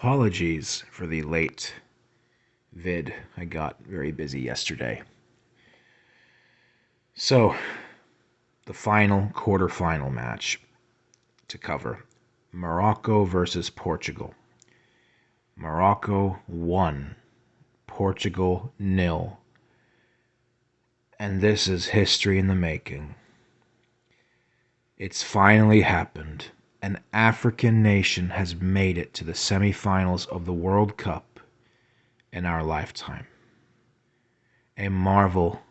Apologies for the late vid. I got very busy yesterday. So, the final quarterfinal match to cover. Morocco versus Portugal. Morocco 1, Portugal 0. And this is history in the making. It's finally happened. An African nation has made it to the semifinals of the World Cup in our lifetime. A marvel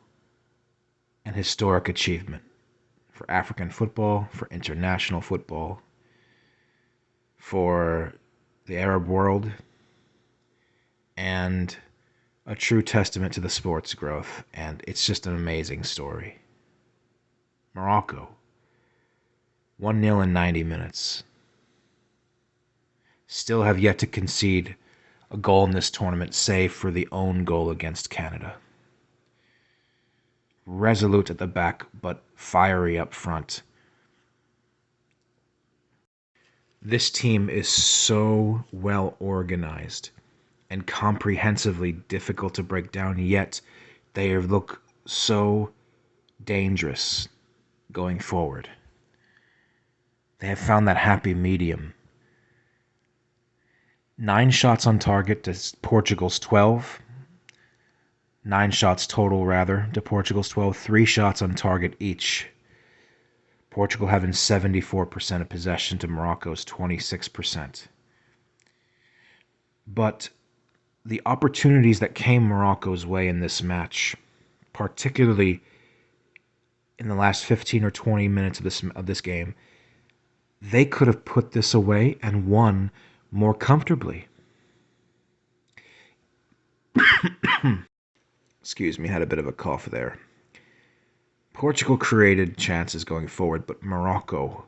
and historic achievement for African football, for international football, for the Arab world, and a true testament to the sport's growth. And it's just an amazing story. Morocco, 1-0 in 90 minutes. Still have yet to concede a goal in this tournament, save for the own goal against Canada. Resolute at the back, but fiery up front. This team is so well organized and comprehensively difficult to break down, yet they look so dangerous going forward. They have found that happy medium. 9 shots on target to Portugal's 12. 9 shots total, rather, to Portugal's 12. 3 shots on target each. Portugal having 74% of possession to Morocco's 26%. But the opportunities that came Morocco's way in this match, particularly in the last 15 or 20 minutes of this game, they could have put this away and won more comfortably. Excuse me, had a bit of a cough there. Portugal created chances going forward, but Morocco,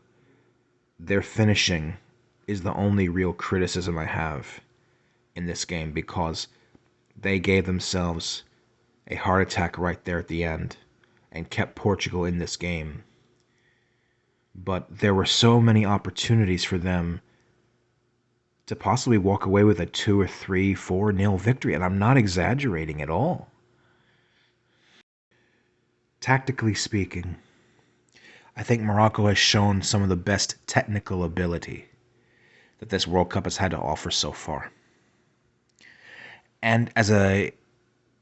their finishing is the only real criticism I have in this game, because they gave themselves a heart attack right there at the end and kept Portugal in this game. But there were so many opportunities for them to possibly walk away with a 2 or 3, 4-0 victory, and I'm not exaggerating at all. Tactically speaking, I think Morocco has shown some of the best technical ability that this World Cup has had to offer so far. And as a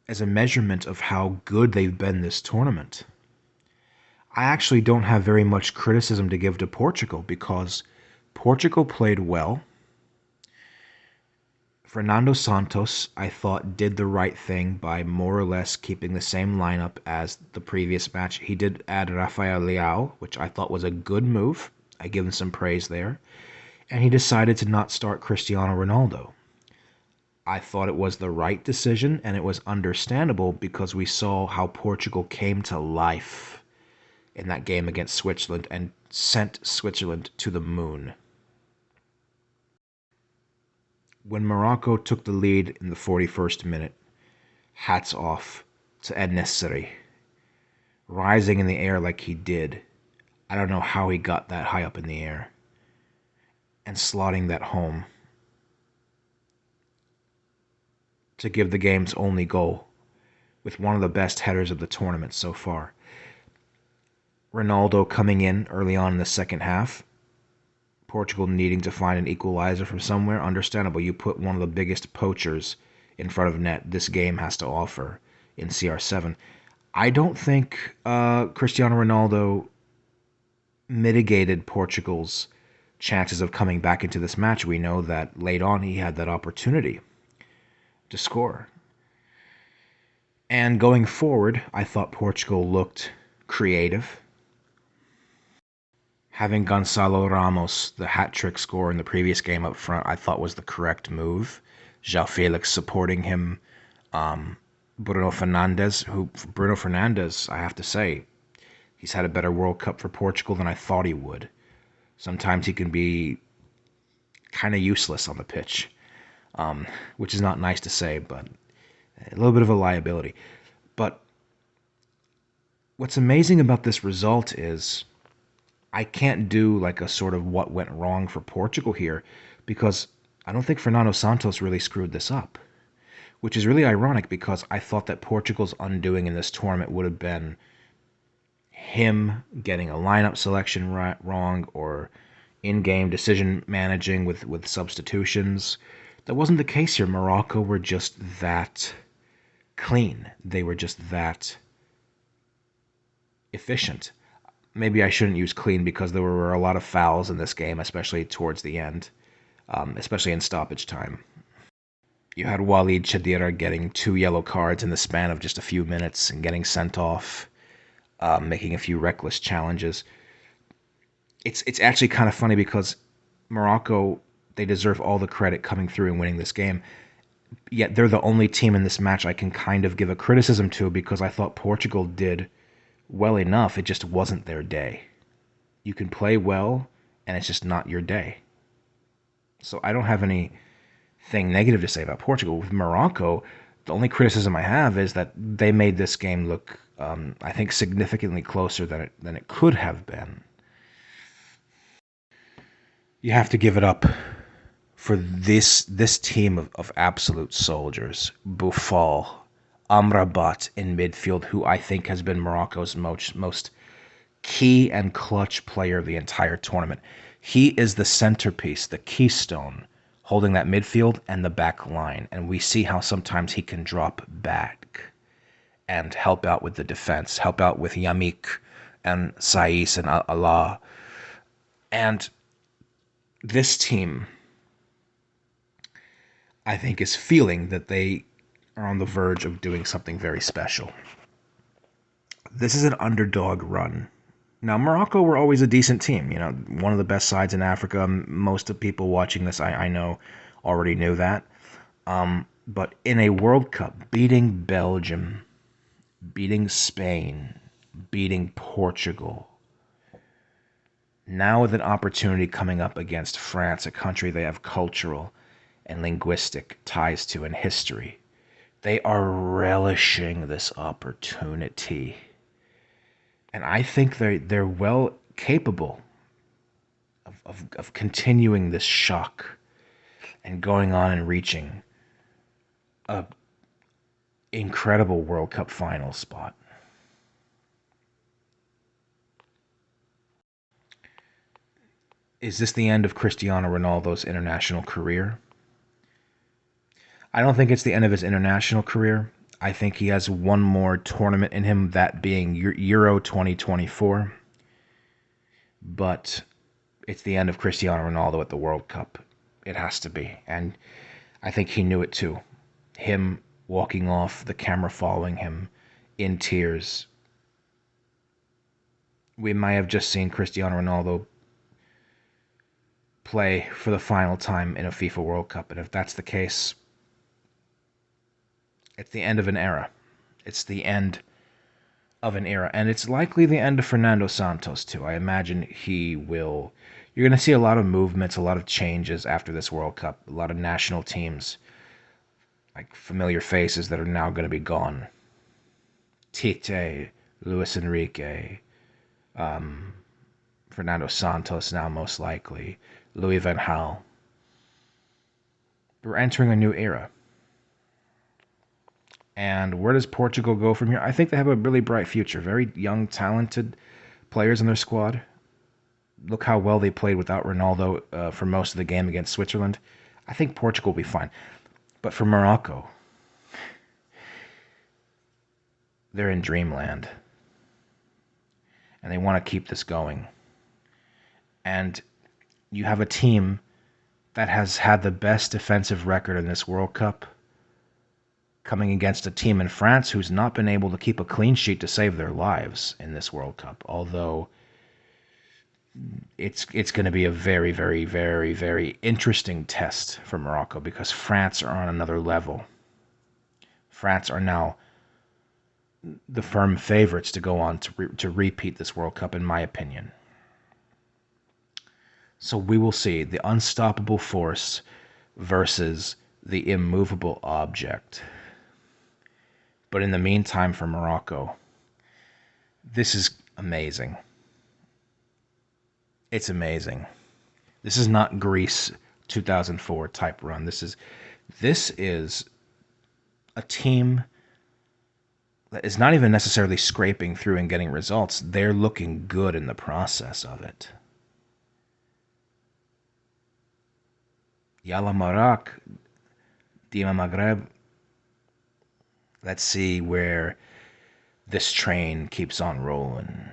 measurement of how good they've been this tournament, I actually don't have very much criticism to give to Portugal, because Portugal played well. Fernando Santos, I thought, did the right thing by more or less keeping the same lineup as the previous match. He did add Rafael Leao, which I thought was a good move. I give him some praise there. And he decided to not start Cristiano Ronaldo. I thought it was the right decision, and it was understandable because we saw how Portugal came to life in that game against Switzerland and sent Switzerland to the moon. When Morocco took the lead in the 41st minute, hats off to En-Nesyri. Rising in the air like he did. I don't know how he got that high up in the air. And slotting that home to give the game's only goal, with one of the best headers of the tournament so far. Ronaldo coming in early on in the second half. Portugal needing to find an equalizer from somewhere. Understandable. You put one of the biggest poachers in front of net this game has to offer in CR7. I don't think Cristiano Ronaldo mitigated Portugal's chances of coming back into this match. We know that late on he had that opportunity to score. And going forward, I thought Portugal looked creative. Having Gonçalo Ramos, the hat-trick scorer in the previous game up front, I thought was the correct move. João Felix supporting him. Bruno Fernandes, I have to say, he's had a better World Cup for Portugal than I thought he would. Sometimes he can be kind of useless on the pitch, which is not nice to say, but a little bit of a liability. But what's amazing about this result is I can't do like a sort of what went wrong for Portugal here, because I don't think Fernando Santos really screwed this up, which is really ironic because I thought that Portugal's undoing in this tournament would have been him getting a lineup selection wrong or in-game decision managing with substitutions. That wasn't the case here. Morocco were just that clean. They were just that efficient. Maybe I shouldn't use clean because there were a lot of fouls in this game, especially towards the end, especially in stoppage time. You had Walid Chadira getting 2 yellow cards in the span of just a few minutes and getting sent off, making a few reckless challenges. It's actually kind of funny because Morocco, they deserve all the credit coming through and winning this game. Yet they're the only team in this match I can kind of give a criticism to because I thought Portugal did well enough. It just wasn't their day. You can play well, and it's just not your day. So I don't have anything negative to say about Portugal. With Morocco, the only criticism I have is that they made this game look, I think, significantly closer than it could have been. You have to give it up for this team of absolute soldiers. Boufal, Amrabat in midfield, who I think has been Morocco's most key and clutch player of the entire tournament. He is the centerpiece, the keystone, holding that midfield and the back line. And we see how sometimes he can drop back and help out with the defense, help out with Yamik and Saiss and Allah. And this team, I think, is feeling that they are on the verge of doing something very special. This is an underdog run. Now, Morocco were always a decent team, one of the best sides in Africa. Most of people watching this, I know, already knew that. But in a World Cup, beating Belgium, beating Spain, beating Portugal, now with an opportunity coming up against France, a country they have cultural and linguistic ties to in history, they are relishing this opportunity. And I think they're well capable of continuing this shock and going on and reaching a incredible World Cup final spot. Is this the end of Cristiano Ronaldo's international career? I don't think it's the end of his international career. I think he has one more tournament in him, that being Euro 2024. But it's the end of Cristiano Ronaldo at the World Cup. It has to be. And I think he knew it too. Him walking off, the camera following him in tears. We might have just seen Cristiano Ronaldo play for the final time in a FIFA World Cup. And if that's the case, it's the end of an era. It's the end of an era. And it's likely the end of Fernando Santos, too. I imagine he will. You're going to see a lot of movements, a lot of changes after this World Cup. A lot of national teams, like familiar faces that are now going to be gone. Tite, Luis Enrique, Fernando Santos now most likely, Louis van Gaal. We're entering a new era. And where does Portugal go from here? I think they have a really bright future. Very young, talented players in their squad. Look how well they played without Ronaldo for most of the game against Switzerland. I think Portugal will be fine. But for Morocco, they're in dreamland. And they want to keep this going. And you have a team that has had the best defensive record in this World Cup, coming against a team in France who's not been able to keep a clean sheet to save their lives in this World Cup. Although it's going to be a very, very, very, very interesting test for Morocco because France are on another level. France are now the firm favorites to go on to repeat this World Cup, in my opinion. So we will see the unstoppable force versus the immovable object. But in the meantime, for Morocco, this is amazing. It's amazing. This is not Greece 2004 type run. This is a team that is not even necessarily scraping through and getting results. They're looking good in the process of it. Yala Marak, Dima Maghreb. Let's see where this train keeps on rolling.